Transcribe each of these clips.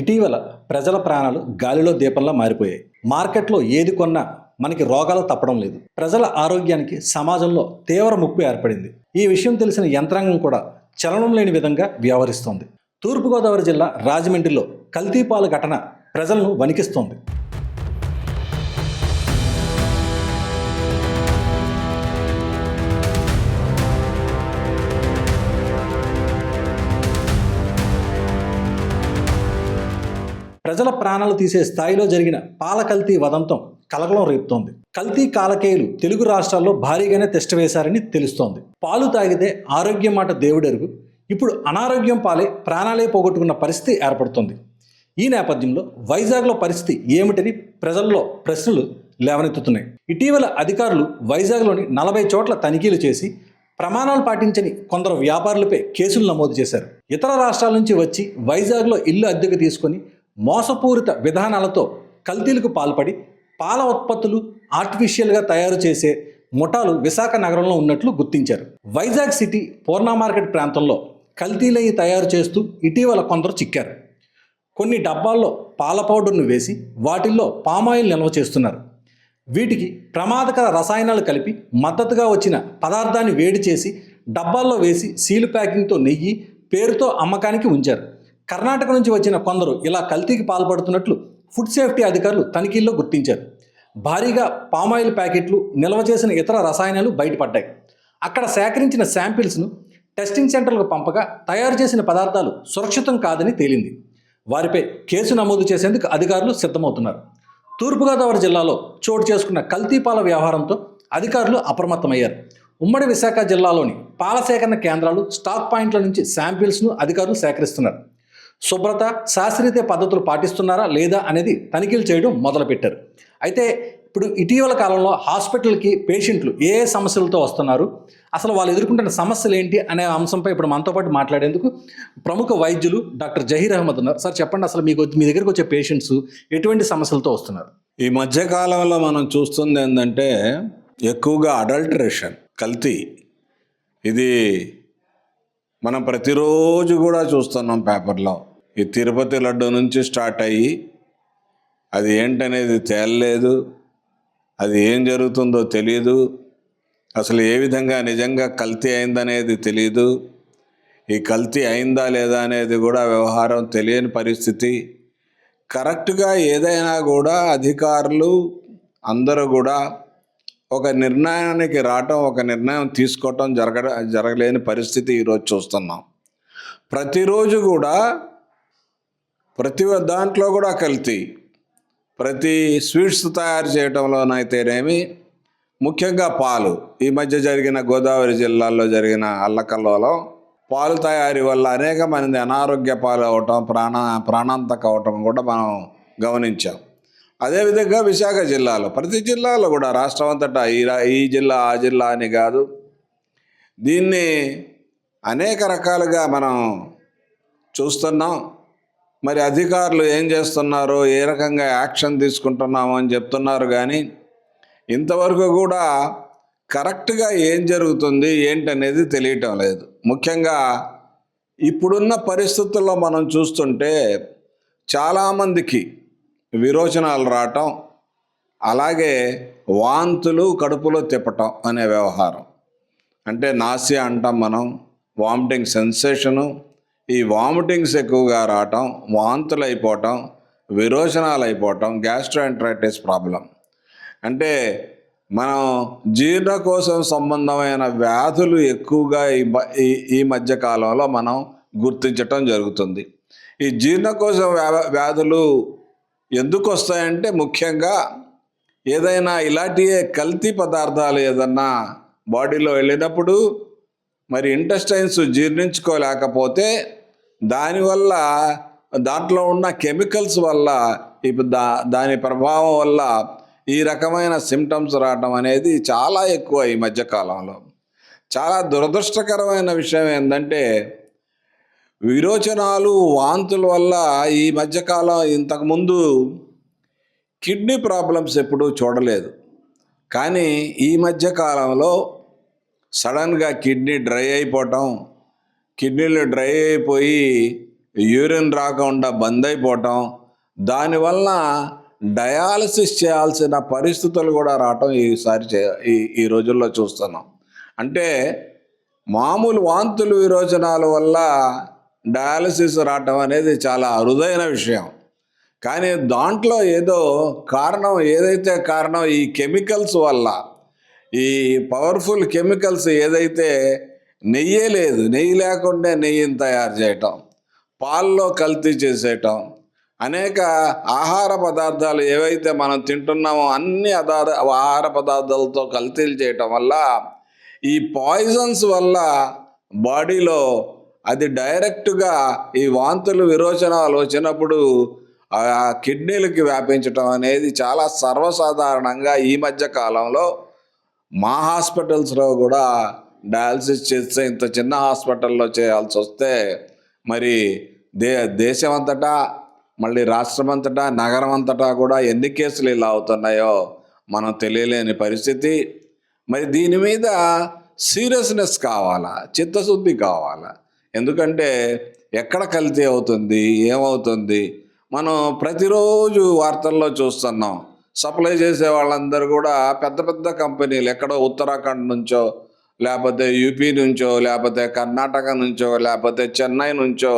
ఇటీవల ప్రజల ప్రాణాలు గాలిలో దీపంలా మారిపోయాయి. మార్కెట్లో ఏది కొన్నా మనకి రోగాలు తప్పడం లేదు. ప్రజల ఆరోగ్యానికి సమాజంలో తీవ్ర ముప్పు ఏర్పడింది. ఈ విషయం తెలిసిన యంత్రాంగం కూడా చలనం లేని విధంగా వ్యవహరిస్తోంది. తూర్పుగోదావరి జిల్లా రాజమండ్రిలో కల్తీపాలు ఘటన ప్రజలను వణికిస్తోంది. ప్రజల ప్రాణాలు తీసే స్థాయిలో జరిగిన పాల కల్తీ వదంతం కలకలం రేపుతోంది. కల్తీ కాలకేయులు తెలుగు రాష్ట్రాల్లో భారీగానే తిష్టవేశారని తెలుస్తోంది. పాలు తాగితే ఆరోగ్యం మాట దేవుడెరుగు, ఇప్పుడు అనారోగ్యం పాలే ప్రాణాలే పోగొట్టుకున్న పరిస్థితి ఏర్పడుతోంది. ఈ నేపథ్యంలో వైజాగ్లో పరిస్థితి ఏమిటని ప్రజల్లో ప్రశ్నలు లేవనెత్తుతున్నాయి. ఇటీవల అధికారులు వైజాగ్లోని 40 చోట్ల తనిఖీలు చేసి ప్రమాణాలు పాటించని కొందరు వ్యాపారులపై కేసులు నమోదు చేశారు. ఇతర రాష్ట్రాల నుంచి వచ్చి వైజాగ్లో ఇల్లు అద్దెకు తీసుకొని మోసపూరిత విధానాలతో కల్తీలకు పాల్పడి పాల ఉత్పత్తులు ఆర్టిఫిషియల్గా తయారు చేసే ముఠాలు విశాఖ నగరంలో ఉన్నట్లు గుర్తించారు. వైజాగ్ సిటీ పూర్ణ మార్కెట్ ప్రాంతంలో కల్తీలయ్యి తయారు చేస్తూ ఇటీవల కొందరు చిక్కారు. కొన్ని డబ్బాల్లో పాల పౌడర్ను వేసి వాటిల్లో పామాయిల్ నిల్వ చేస్తున్నారు. వీటికి ప్రమాదకర రసాయనాలు కలిపి మద్దతుగా వచ్చిన పదార్థాన్ని వేడి చేసి డబ్బాల్లో వేసి సీలు ప్యాకింగ్తో నెయ్యి పేరుతో అమ్మకానికి ఉంచారు. కర్ణాటక నుంచి వచ్చిన కొందరు ఇలా కల్తీకి పాల్పడుతున్నట్లు ఫుడ్ సేఫ్టీ అధికారులు తనిఖీల్లో గుర్తించారు. భారీగా పామాయిల్ ప్యాకెట్లు, నిల్వ చేసిన ఇతర రసాయనాలు బయటపడ్డాయి. అక్కడ సేకరించిన శాంపిల్స్ను టెస్టింగ్ సెంటర్లకు పంపగా తయారు చేసిన పదార్థాలు సురక్షితం కాదని తేలింది. వారిపై కేసు నమోదు చేసేందుకు అధికారులు సిద్ధమవుతున్నారు. తూర్పుగోదావరి జిల్లాలో చోటు చేసుకున్న కల్తీపాల వ్యవహారంతో అధికారులు అప్రమత్తమయ్యారు. ఉమ్మడి విశాఖ జిల్లాలోని పాల సేకరణ కేంద్రాలు, స్టాక్ పాయింట్ల నుంచి శాంపిల్స్ను అధికారులు సేకరిస్తున్నారు. శుభ్రత, శాస్త్రీయ పద్ధతులు పాటిస్తున్నారా లేదా అనేది తనిఖీలు చేయడం మొదలుపెట్టారు. అయితే ఇప్పుడు ఇటీవల కాలంలో హాస్పిటల్కి పేషెంట్లు ఏ సమస్యలతో వస్తున్నారు, అసలు వాళ్ళు ఎదుర్కొంటున్న సమస్యలు ఏంటి అనే అంశంపై ఇప్పుడు మనతో పాటు మాట్లాడేందుకు ప్రముఖ వైద్యులు డాక్టర్ జహీర్ అహ్మద్ ఉన్నారు. సార్ చెప్పండి, అసలు మీ దగ్గరికి వచ్చే పేషెంట్స్ ఎటువంటి సమస్యలతో వస్తున్నారు? ఈ మధ్యకాలంలో మనం చూస్తుంది ఏంటంటే ఎక్కువగా అడల్టరేషన్, కల్తీ. ఇది మనం ప్రతిరోజు కూడా చూస్తున్నాం పేపర్లో. ఈ తిరుపతి లడ్డు నుంచి స్టార్ట్ అయ్యి అది ఏంటనేది తేలలేదు, అది ఏం జరుగుతుందో తెలియదు, అసలు ఏ విధంగా నిజంగా కల్తీ అయిందనేది తెలియదు, ఈ కల్తీ అయిందా లేదా అనేది కూడా వ్యవహారం తెలియని పరిస్థితి. కరెక్ట్గా ఏదైనా కూడా అధికారులు అందరూ కూడా ఒక నిర్ణయానికి రావటం, ఒక నిర్ణయం తీసుకోవటం జరగలేని పరిస్థితి ఈరోజు చూస్తున్నాం. ప్రతిరోజు కూడా ప్రతి దాంట్లో కూడా కల్తీ. ప్రతి స్వీట్స్ తయారు చేయటంలోనైతేనేమి, ముఖ్యంగా పాలు. ఈ మధ్య జరిగిన గోదావరి జిల్లాల్లో జరిగిన అల్లకల్లోలం పాలు తయారీ వల్ల అనేక మంది అనారోగ్య పాలు అవటం, ప్రాణాంతక అవటం కూడా మనం గమనించాం. అదేవిధంగా విశాఖ జిల్లాలో, ప్రతి జిల్లాలో కూడా రాష్ట్రం అంతటా ఈ జిల్లా ఆ జిల్లా అని కాదు, దీన్ని అనేక రకాలుగా మనం చూస్తున్నాం. మరి అధికారులు ఏం చేస్తున్నారో, ఏ రకంగా యాక్షన్ తీసుకుంటున్నామో అని చెప్తున్నారు, కానీ ఇంతవరకు కూడా కరెక్ట్గా ఏం జరుగుతుంది ఏంటనేది తెలియటం లేదు. ముఖ్యంగా ఇప్పుడున్న పరిస్థితుల్లో మనం చూస్తుంటే చాలామందికి విరోచనాలు రావటం, అలాగే వాంతులు కడుపులో తిప్పటం అనే వ్యవహారం. అంటే నాసియా అంటాం మనం, వామిటింగ్ సెన్సేషను. ఈ వామిటింగ్స్ ఎక్కువగా రావటం, వాంతులు అయిపోవటం, విరోచనాలు అయిపోవటం, గ్యాస్ట్రోఎంటరైటిస్ ప్రాబ్లం. అంటే మనం జీర్ణకోశం సంబంధమైన వ్యాధులు ఎక్కువగా ఈ మధ్యకాలంలో మనం గుర్తించటం జరుగుతుంది. ఈ జీర్ణకోశం వ్యాధులు ఎందుకు వస్తాయంటే, ముఖ్యంగా ఏదైనా ఇలాంటివే కల్తీ పదార్థాలు ఏదన్నా బాడీలో వెళ్ళినప్పుడు మరి ఇంటెస్టైన్స్ జీర్ణించుకోలేకపోతే దానివల్ల, దాంట్లో ఉన్న కెమికల్స్ వల్ల, ఇప్పుడు దాని ప్రభావం వల్ల ఈ రకమైన సిమ్టమ్స్ రావడం అనేది చాలా ఎక్కువ ఈ మధ్యకాలంలో. చాలా దురదృష్టకరమైన విషయం ఏంటంటే, విరోచనాలు, వాంతుల వల్ల ఈ మధ్యకాలం, ఇంతకుముందు కిడ్నీ ప్రాబ్లమ్స్ ఎప్పుడూ చూడలేదు, కానీ ఈ మధ్యకాలంలో సడన్గా కిడ్నీ డ్రై అయిపోవటం, కిడ్నీలు డ్రై అయిపోయి యూరిన్ రాకుండా బంద్ అయిపోవటం, దానివల్ల డయాలసిస్ చేయాల్సిన పరిస్థితులు కూడా రావటం ఈ రోజుల్లో చూస్తున్నాం. అంటే మామూలు వాంతులు విరోచనాల వల్ల డయాలసిస్ రావటం అనేది చాలా అరుదైన విషయం. కానీ దాంట్లో ఏదైతే కారణం ఈ కెమికల్స్ వల్ల, ఈ పవర్ఫుల్ కెమికల్స్ ఏదైతే నెయ్యి లేకుండా నెయ్యిని తయారు చేయటం, పాల్లో కల్తీ చేసేయటం, అనేక ఆహార పదార్థాలు ఏవైతే మనం తింటున్నామో అన్ని ఆహార పదార్థాలతో కల్తీలు చేయటం వల్ల ఈ పాయిజన్స్ వల్ల బాడీలో అది డైరెక్ట్గా ఈ వాంతులు విరోచనాలు వచ్చినప్పుడు ఆ కిడ్నీలకి వ్యాపించటం అనేది చాలా సర్వసాధారణంగా ఈ మధ్య కాలంలో మా హాస్పిటల్స్లో కూడా డయాలసిస్ చేస్తే ఇంత చిన్న హాస్పిటల్లో చేయాల్సి వస్తే మరి దేశం అంతటా, మళ్ళీ రాష్ట్రం అంతటా, నగరం అంతటా కూడా ఎన్ని కేసులు ఇలా అవుతున్నాయో మనం తెలియలేని పరిస్థితి. మరి దీని మీద సీరియస్నెస్ కావాలా, చిత్తశుద్ధి కావాలా. ఎందుకంటే ఎక్కడ కల్తీ అవుతుంది, ఏమవుతుంది మనం ప్రతిరోజు వార్తల్లో చూస్తున్నాం. సప్లై చేసే వాళ్ళందరూ కూడా పెద్ద పెద్ద కంపెనీలు, ఎక్కడో ఉత్తరాఖండ్ నుంచో, లేకపోతే యూపీ నుంచో, లేకపోతే కర్ణాటక నుంచో, లేకపోతే చెన్నై నుంచో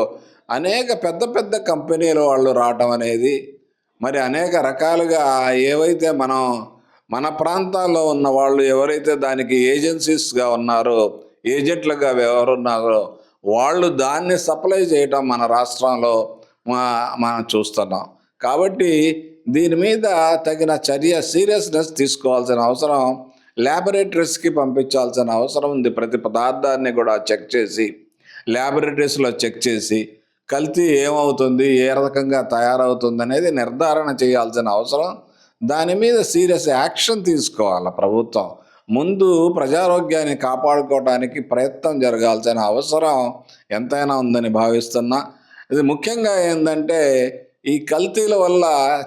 అనేక పెద్ద పెద్ద కంపెనీలు వాళ్ళు రావటం అనేది, మరి అనేక రకాలుగా ఏవైతే మన ప్రాంతాల్లో ఉన్న వాళ్ళు ఎవరైతే దానికి ఏజెన్సీస్గా ఉన్నారో, ఏజెంట్లుగా ఎవరున్నారో వాళ్ళు దాన్ని సప్లై చేయటం మన రాష్ట్రంలో మనం చూస్తున్నాం. కాబట్టి దీని మీద తగిన సీరియస్నెస్ తీసుకోవాల్సిన అవసరం, ల్యాబొరేటరీస్కి పంపించాల్సిన అవసరం ఉంది. ప్రతి పదార్థాన్ని కూడా చెక్ చేసి, ల్యాబొరేటరీస్లో చెక్ చేసి కల్తీ ఏమవుతుంది, ఏ రకంగా తయారవుతుంది అనేది నిర్ధారణ చేయాల్సిన అవసరం, దాని మీద సీరియస్ యాక్షన్ తీసుకోవాలి ప్రభుత్వం. ముందు ప్రజారోగ్యాన్ని కాపాడుకోవడానికి ప్రయత్నం జరగాల్సిన అవసరం ఎంతైనా ఉందని భావిస్తున్నా. ఇది ముఖ్యంగా ఏంటంటే ఈ కల్తీల వల్ల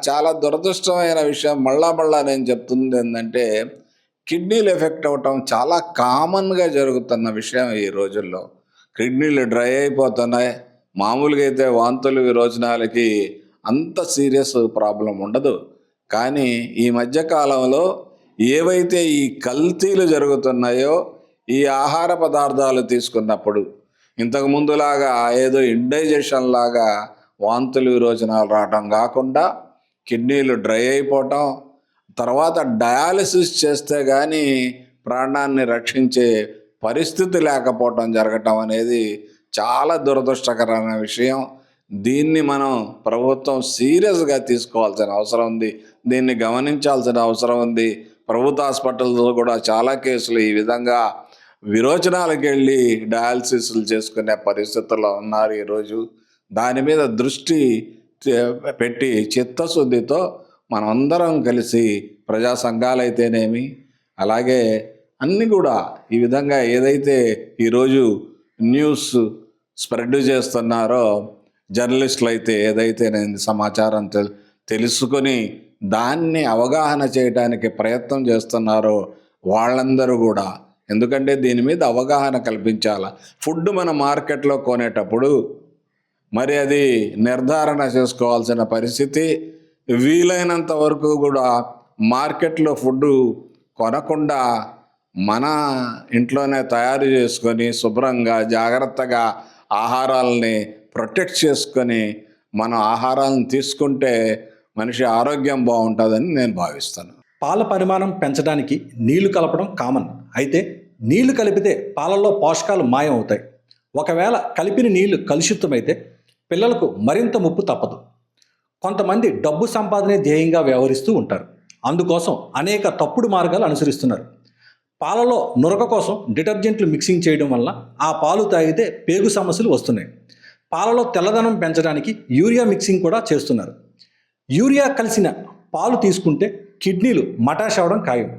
చాలా దురదృష్టమైన విషయం, మళ్ళా నేను చెప్తుంది ఏంటంటే కిడ్నీలు ఎఫెక్ట్ అవ్వటం చాలా కామన్గా జరుగుతున్న విషయం ఈ రోజుల్లో. కిడ్నీలు డ్రై అయిపోతున్నాయి. మామూలుగా అయితే వాంతులు విరోచనాలకి అంత సీరియస్ ప్రాబ్లం ఉండదు. కానీ ఈ మధ్యకాలంలో ఏవైతే ఈ కల్తీలు జరుగుతున్నాయో, ఈ ఆహార పదార్థాలు తీసుకున్నప్పుడు ఇంతకుముందులాగా ఏదో ఇండైజెషన్ లాగా వాంతులు విరోచనాలు రావటం కాకుండా కిడ్నీలు డ్రై అయిపోవటం, తర్వాత డయాలసిస్ చేస్తే కానీ ప్రాణాన్ని రక్షించే పరిస్థితి లేకపోవటం జరగటం అనేది చాలా దురదృష్టకరమైన విషయం. దీన్ని మనం ప్రభుత్వం సీరియస్గా తీసుకోవాల్సిన అవసరం ఉంది. దీన్ని గమనించాల్సిన అవసరం ఉంది. ప్రభుత్వ హాస్పిటల్లో కూడా చాలా కేసులు ఈ విధంగా విరోచనాలకు వెళ్ళి డయాలసిస్లు చేసుకునే పరిస్థితుల్లో ఉన్నారు ఈరోజు. దాని మీద దృష్టి పెట్టి చిత్తశుద్ధితో మనమందరం కలిసి, ప్రజా సంఘాలైతేనేమి, అలాగే అన్నీ కూడా ఈ విధంగా ఏదైతే ఈరోజు న్యూస్ స్ప్రెడ్ చేస్తున్నారో, జర్నలిస్టులు అయితే ఏదైతే సమాచారం తెలుసుకొని దాన్ని అవగాహన చేయడానికి ప్రయత్నం చేస్తున్నారో వాళ్ళందరూ కూడా, ఎందుకంటే దీని మీద అవగాహన కల్పించాలి. ఫుడ్ మన మార్కెట్లో కొనేటప్పుడు మరి అది నిర్ధారణ చేసుకోవాల్సిన పరిస్థితి. వీలైనంత వరకు కూడా మార్కెట్లో ఫుడ్ కొనకుండా మన ఇంట్లోనే తయారు చేసుకొని శుభ్రంగా జాగ్రత్తగా ఆహారాలని ప్రొటెక్ట్ చేసుకొని మన ఆహారాలను తీసుకుంటే మనిషి ఆరోగ్యం బాగుంటుందని నేను భావిస్తాను. పాల పరిమాణం పెంచడానికి నీళ్లు కలపడం కామన్. అయితే నీళ్లు కలిపితే పాలల్లో పోషకాలు మాయం అవుతాయి. ఒకవేళ కలిపిన నీళ్లు కలుషితమైతే పిల్లలకు మరింత ముప్పు తప్పదు. కొంతమంది డబ్బు సంపాదనే ధ్యేయంగా వ్యవహరిస్తూ ఉంటారు. అందుకోసం అనేక తప్పుడు మార్గాలు అనుసరిస్తున్నారు. పాలలో నురగ కోసం డిటర్జెంట్లు మిక్సింగ్ చేయడం వల్ల ఆ పాలు తాగితే పేగు సమస్యలు వస్తున్నాయి. పాలలో తెల్లదనం పెంచడానికి యూరియా మిక్సింగ్ కూడా చేస్తున్నారు. యూరియా కలిసిన పాలు తీసుకుంటే కిడ్నీలు మటాష్ అవ్వడం ఖాయం.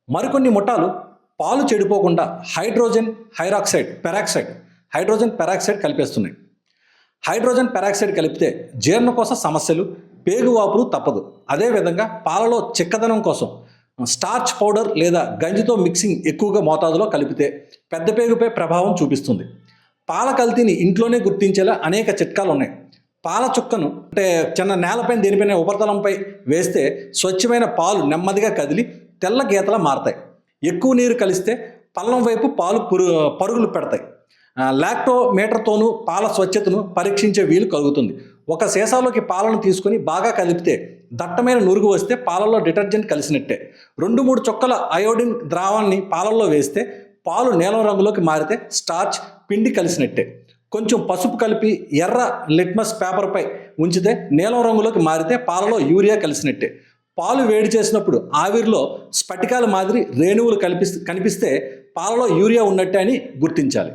మరికొన్ని ముఠాలు పాలు చెడిపోకుండా హైడ్రోజన్ పెరాక్సైడ్ కలిపేస్తున్నాయి. హైడ్రోజన్ పెరాక్సైడ్ కలిపితే జీర్ణకోశ సమస్యలు, పేగువాపులు తప్పదు. అదేవిధంగా పాలలో చిక్కదనం కోసం స్టార్చ్ పౌడర్ లేదా గంజితో మిక్సింగ్ ఎక్కువగా మోతాదులో కలిపితే పెద్ద పేగుపై ప్రభావం చూపిస్తుంది. పాల కల్తీని ఇంట్లోనే గుర్తించేలా అనేక చిట్కాలు ఉన్నాయి. పాల చుక్కను అంటే చిన్న నేలపైన దేనిపైన ఉపరితలంపై వేస్తే స్వచ్ఛమైన పాలు నెమ్మదిగా కదిలి తెల్ల గీతలా మారతాయి. ఎక్కువ నీరు కలిస్తే పల్లం వైపు పాలు పరుగులు పెడతాయి. లాక్టోమీటర్తోనూ పాల స్వచ్ఛతను పరీక్షించే వీలు కలుగుతుంది. ఒక సీసాలోకి పాలను తీసుకొని బాగా కలిపితే దట్టమైన నురుగు వస్తే పాలల్లో డిటర్జెంట్ కలిసినట్టే. 2-3 చుక్కల అయోడిన్ ద్రావాన్ని పాలల్లో వేస్తే పాలు నీలం రంగులోకి మారితే స్టార్చ్ పిండి కలిసినట్టే. కొంచెం పసుపు కలిపి ఎర్ర లిట్మస్ పేపర్పై ఉంచితే నీలం రంగులోకి మారితే పాలలో యూరియా కలిసినట్టే. పాలు వేడి చేసినప్పుడు ఆవిరిలో స్ఫటికాల మాదిరి రేణువులు కనిపిస్తే పాలలో యూరియా ఉన్నట్టే అని గుర్తించాలి.